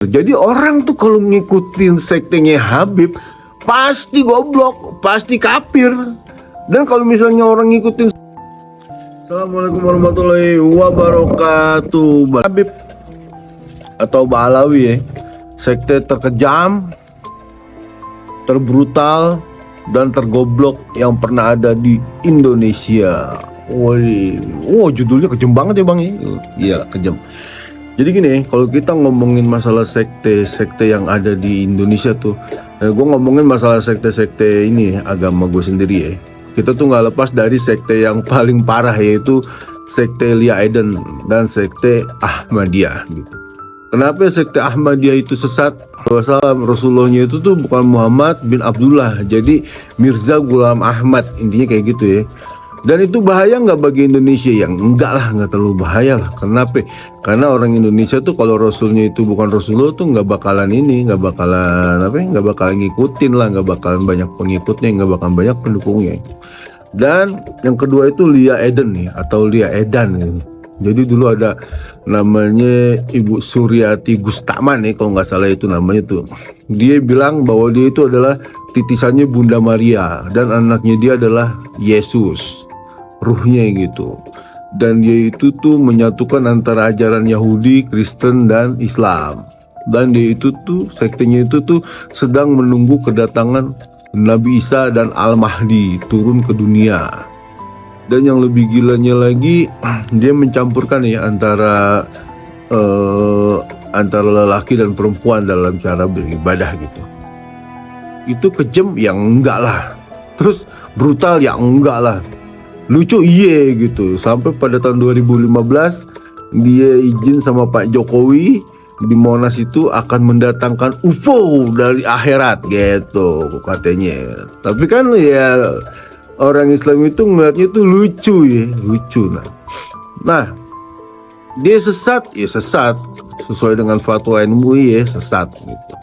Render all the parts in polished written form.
Jadi orang tuh kalau ngikutin sektenya Habib pasti goblok, pasti kafir. Dan kalau misalnya orang ngikutin, Assalamualaikum warahmatullahi wabarakatuh. Habib atau Ba'alawi ya, sekte terkejam, terbrutal, dan tergoblok yang pernah ada di Indonesia. Wow, judulnya kejam banget ya bang ya. Iya kejam. Jadi gini, kalau kita ngomongin masalah sekte-sekte yang ada di Indonesia tuh, gue ngomongin masalah sekte-sekte ini agama gue sendiri ya. Kita tuh nggak lepas dari sekte yang paling parah, yaitu sekte Lia Eden dan sekte Ahmadiyah gitu. Kenapa sekte Ahmadiyah itu sesat? Wassalam, Rasulullahnya itu tuh bukan Muhammad bin Abdullah, jadi Mirza Ghulam Ahmad, intinya kayak gitu ya. Dan itu bahaya nggak bagi Indonesia? Yang enggak lah, nggak terlalu bahaya lah. Kenapa? Karena orang Indonesia tuh kalau Rasulnya itu bukan Rasulullah tuh nggak bakalan nggak bakalan ngikutin lah, nggak bakalan banyak pengikutnya, nggak bakalan banyak pendukungnya. Dan yang kedua itu Lia Eden nih, atau Lia Edan gitu. Jadi dulu ada namanya Ibu Suryati Gustaman nih, kalau nggak salah itu namanya tuh. Dia bilang bahwa dia itu adalah titisannya Bunda Maria dan anaknya dia adalah Yesus, ruhnya gitu. Dan dia itu tuh menyatukan antara ajaran Yahudi, Kristen, dan Islam. Dan dia itu tuh, sektenya itu tuh sedang menunggu kedatangan Nabi Isa dan Al-Mahdi turun ke dunia. Dan yang lebih gilanya lagi, dia mencampurkan ya antara lelaki dan perempuan dalam cara beribadah gitu. Itu kejam yang enggak lah, terus brutal yang enggak lah, lucu iye gitu. Sampai pada tahun 2015 dia izin sama Pak Jokowi di Monas itu akan mendatangkan UFO dari akhirat gitu katanya. Tapi kan ya orang Islam itu ngeliatnya tuh lucu ya, lucu. Nah, dia sesat ya sesat sesuai dengan fatwa MUI ya, sesat gitu.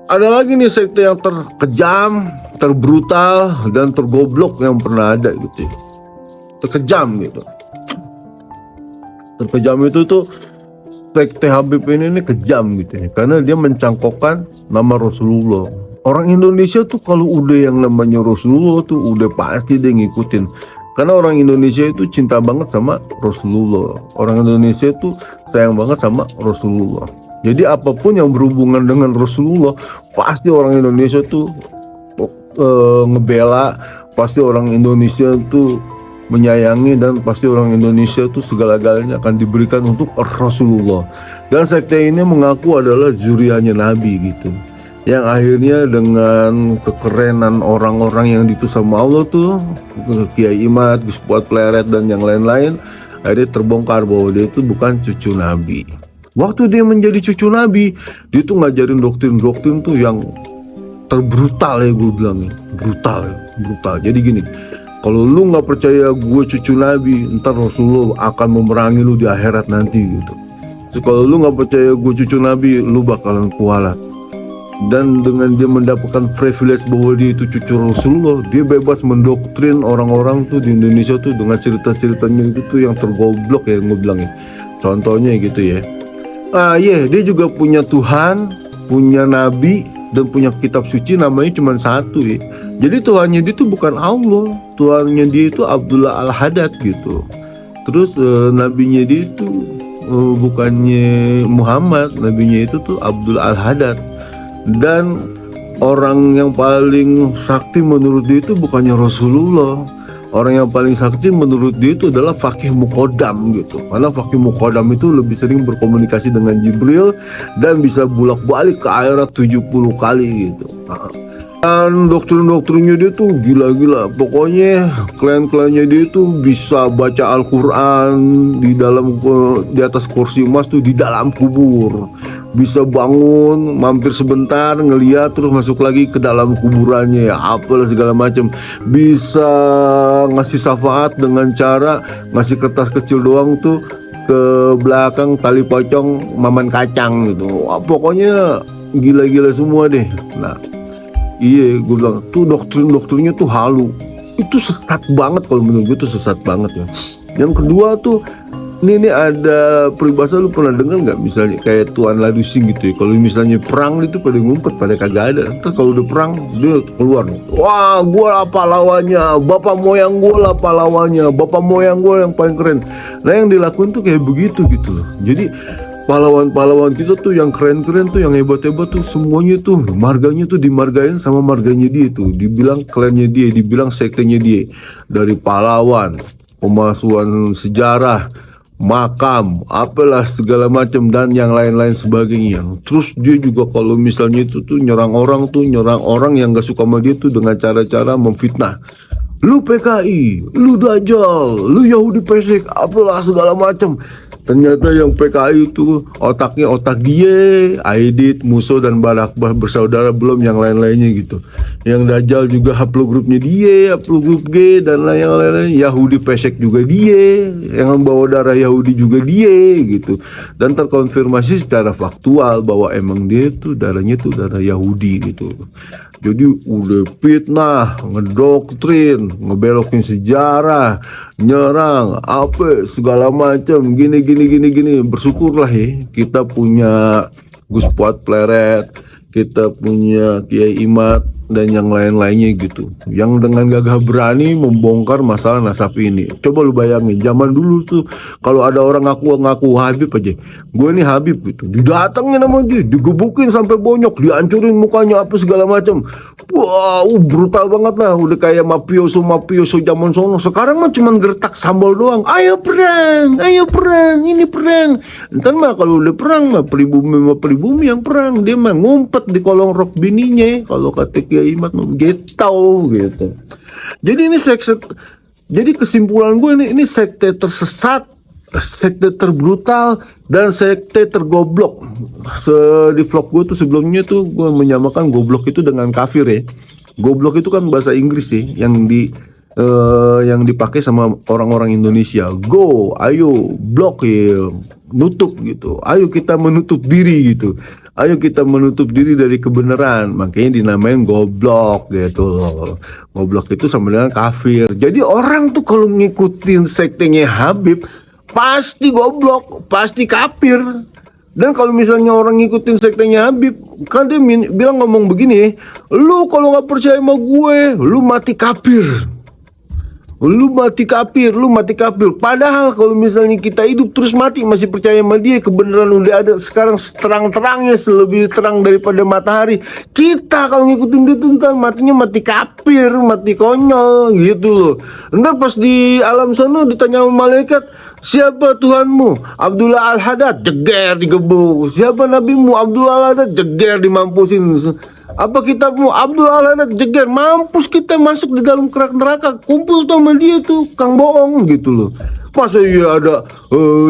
Ada lagi nih sekte yang terkejam, terbrutal, dan tergoblok yang pernah ada gitu ya. Terkejam gitu. Terkejam itu tuh sekte Habib ini kejam gitu ya, karena dia mencangkokkan nama Rasulullah. Orang Indonesia tuh kalau udah yang namanya Rasulullah tuh udah pasti dia ngikutin. Karena orang Indonesia itu cinta banget sama Rasulullah. Orang Indonesia tuh sayang banget sama Rasulullah. Jadi apapun yang berhubungan dengan Rasulullah, pasti orang Indonesia tuh ngebela, pasti orang Indonesia tuh menyayangi, dan pasti orang Indonesia tuh segala-galanya akan diberikan untuk Rasulullah. Dan sekte ini mengaku adalah zuriatnya Nabi gitu. Yang akhirnya dengan kekerenan orang-orang yang diutus sama Allah tuh, Kiai Imad, Gus Fuad Pleret, dan yang lain-lain, akhirnya terbongkar bahwa dia itu bukan cucu Nabi. Waktu dia menjadi cucu Nabi, dia tuh ngajarin doktrin-doktrin tuh yang terbrutal ya, gue bilang brutal. Jadi gini, kalau lu nggak percaya gue cucu Nabi, ntar Rasulullah akan memerangi lu di akhirat nanti gitu. Terus kalau lu nggak percaya gue cucu Nabi, lu bakalan kualat. Dan dengan dia mendapatkan privilege bahwa dia itu cucu Rasulullah, dia bebas mendoktrin orang-orang tuh di Indonesia tuh dengan cerita-ceritanya itu tuh yang tergoblok ya, gue bilang ya. Contohnya gitu ya. Dia juga punya Tuhan, punya Nabi, dan punya kitab suci namanya cuma satu ya. Jadi Tuhannya dia tuh bukan Allah, Tuhannya dia itu Abdullah Al-Haddad gitu. Terus nabinya dia itu bukannya Muhammad, nabinya itu tuh Abdullah Al-Haddad. Dan orang yang paling sakti menurut dia itu bukannya Rasulullah. Orang yang paling sakti menurut dia itu adalah Faqih Muqaddam gitu. Karena Faqih Muqaddam itu lebih sering berkomunikasi dengan Jibril dan bisa bolak-balik ke akhirat 70 kali gitu. Dan doktrin-doktrinnya dia tuh gila-gila. Pokoknya klien-kliennya dia tuh bisa baca Al-Quran di atas kursi emas tuh di dalam kubur. Bisa bangun, mampir sebentar, ngeliat, terus masuk lagi ke dalam kuburannya ya, apalah segala macam. Bisa ngasih syafaat dengan cara ngasih kertas kecil doang tuh ke belakang tali pocong Maman Kacang gitu. Pokoknya gila-gila semua deh. Nah, iya, gue bilang tuh doktrinnya tuh halu. Itu sesat banget, kalau menurut gue tuh sesat banget ya. Yang kedua tuh ini ada peribahasa, lu pernah dengar nggak, misalnya kayak Tuan Ladusing gitu ya, kalau misalnya perang itu pada ngumpet, pada kagak ada. Terus kalau udah perang dia keluar, wah gua lah pahlawannya, bapak moyang gua lah pahlawannya, bapak moyang gua yang paling keren. Nah yang dilakukan tuh kayak begitu gitu loh. Jadi pahlawan-pahlawan kita tuh yang keren-keren tuh, yang hebat-hebat tuh, semuanya tuh marganya tuh dimargain sama marganya dia tuh, dibilang klannya dia, dibilang sektenya dia. Dari pahlawan, pemalsuan sejarah, makam, apalah segala macam dan yang lain-lain sebagainya. Terus dia juga kalau misalnya itu tuh nyerang orang yang gak suka sama dia tuh dengan cara-cara memfitnah. Lu PKI, lu Dajjal, lu Yahudi pesek, apalah segala macam. Ternyata yang PKI itu otaknya otak dia, Aidit, Muso dan Barakbah bersaudara, belum yang lain-lainnya gitu. Yang Dajjal juga haplogrupnya dia, haplogrup G dan lain-lain. Yahudi pesek juga dia, yang membawa darah Yahudi juga dia gitu. Dan terkonfirmasi secara faktual bahwa emang dia tuh darahnya tuh darah Yahudi gitu. Jadi udah fitnah, ngedoktrin, ngebelokin sejarah, nyerang, apa segala macam, gini. Bersyukurlah ya, kita punya Gus Puat Pleret, kita punya Kiai Imad dan yang lain-lainnya gitu, yang dengan gagah berani membongkar masalah nasab ini. Coba lu bayangin, zaman dulu tuh kalau ada orang ngaku Habib aja, gue ini Habib gitu, didatengin sama dia, digebukin sampai bonyok, dihancurin mukanya apa segala macam. Wow, brutal banget lah, udah kayak mafioso zaman sono. Sekarang mah cuman gertak sambal doang, ayo perang, ini perang. Entar mah kalau udah perang mah pribumi yang perang, dia mah ngumpet di kolong rok bininya, kalau kata Kiai Imad gitu. Jadi ini jadi kesimpulan gue ini sekte tersesat, sekte terbrutal, dan sekte tergoblok. Di vlog gue tuh sebelumnya tuh gue menyamakan goblok itu dengan kafir ya. Goblok itu kan bahasa Inggris sih, yang dipakai sama orang-orang Indonesia. Go, ayo, blok ya, nutup gitu. Ayo kita menutup diri gitu. Ayo kita menutup diri dari kebenaran. Makanya dinamain goblok gitu loh. Goblok itu sama dengan kafir. Jadi orang tuh kalau ngikutin sektenya Habib pasti goblok, pasti kafir. Dan kalau misalnya orang ngikutin sektenya Habib, kan dia ngomong begini, lu kalau nggak percaya sama gue, lu mati kafir. Lu mati kafir. Padahal kalau misalnya kita hidup terus mati masih percaya sama dia, kebenaran udah ada sekarang terang-terangnya, lebih terang daripada matahari. Kita kalau ngikutin dia tuh ntar matinya mati kafir, mati konyol gitu loh. Ntar pas di alam sana ditanya sama malaikat, siapa Tuhanmu? Abdullah Al-Haddad, jeger digebuk. Siapa nabimu? Abdullah Al-Haddad, jeger dimampusin. Apa kitabmu? Abdul Al-Haddad, jeger, mampus kita masuk di dalam kerak neraka, kumpul sama dia tuh Kang bohong gitu loh. Masa iya ada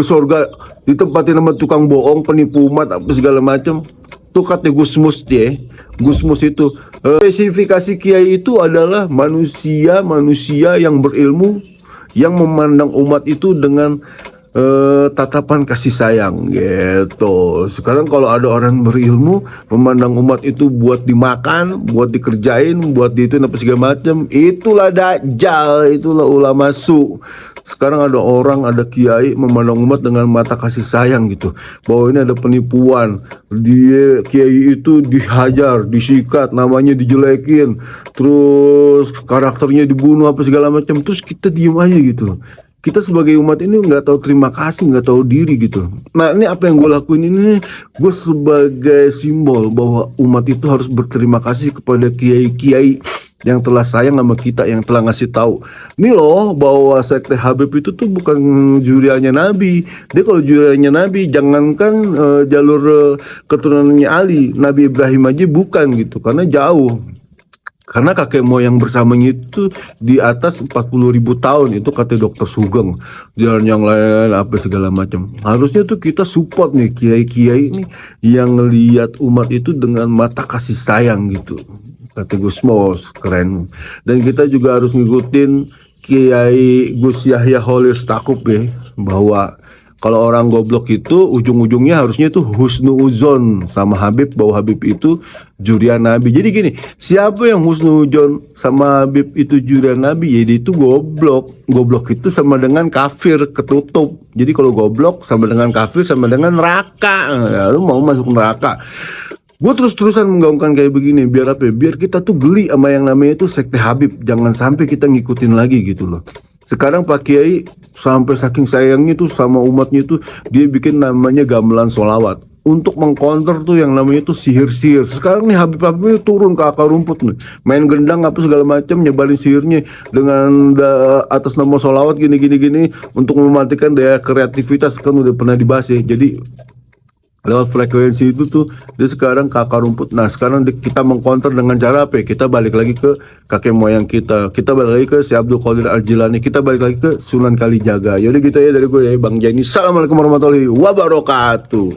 surga ditempatin sama tukang bohong, penipu umat apa segala macam. Tuh kata Gusmus dia, Gusmus itu spesifikasi kiai itu adalah manusia yang berilmu, yang memandang umat itu dengan tatapan kasih sayang gitu. Sekarang kalau ada orang berilmu memandang umat itu buat dimakan, buat dikerjain, buat itu apa segala macam, itulah Dajjal, itulah ulama su. Sekarang ada orang, ada kiai memandang umat dengan mata kasih sayang gitu, bahwa ini ada penipuan, dia kiai itu dihajar, disikat, namanya dijelekin, terus karakternya dibunuh apa segala macam, terus kita diem aja gitu. Kita sebagai umat ini nggak tahu terima kasih, nggak tahu diri gitu. Nah ini apa yang gue lakuin ini, gue sebagai simbol bahwa umat itu harus berterima kasih kepada kiai-kiai yang telah sayang sama kita, yang telah ngasih tahu nih loh bahwa sekte Habib itu tuh bukan juriannya Nabi. Dia kalau juriannya Nabi, jangankan jalur keturunannya Ali, Nabi Ibrahim aja bukan gitu, karena jauh. Karena kakek moyang bersamanya itu di atas 40.000 tahun, itu kata dokter Sugeng, dan yang lain apa segala macam. Harusnya tuh kita support nih kiai-kiai ini yang ngelihat umat itu dengan mata kasih sayang gitu. Kata Gusmos, keren. Dan kita juga harus ngikutin Kiai Gus Yahya Holil Stakuf ya, bahwa Kalau orang goblok itu ujung-ujungnya harusnya itu husnuuzon sama Habib, bahwa Habib itu jurian Nabi. Jadi gini, siapa yang husnuuzon sama Habib itu jurian Nabi, ya dia itu goblok. Goblok itu sama dengan kafir, ketutup. Jadi kalau goblok sama dengan kafir sama dengan neraka. Ya, lu mau masuk neraka. Gue terus-terusan menggaungkan kayak begini, biar apa ya? Biar kita tuh geli sama yang namanya itu sekte Habib. Jangan sampai kita ngikutin lagi gitu loh. Sekarang Pak Kiai sampai saking sayangnya tuh sama umatnya tuh, dia bikin namanya gamelan solawat untuk mengcounter tuh yang namanya tuh sihir-sihir. Sekarang nih Habib-Habib ini turun ke akar rumput nih, main gendang apa segala macam, nyebarin sihirnya dengan atas nama solawat gini untuk mematikan daya kreativitas, kan udah pernah dibahas ya. Jadi lewat frekuensi itu tuh dia sekarang ke akar rumput. Nah sekarang kita mengcounter dengan cara apa ya? Kita balik lagi ke kakek moyang kita balik lagi ke si Abdul Qadir Al-Jilani, kita balik lagi ke Sunan Kalijaga. Yaudah gitu ya dari gue ya Bang Jani. Assalamualaikum warahmatullahi wabarakatuh.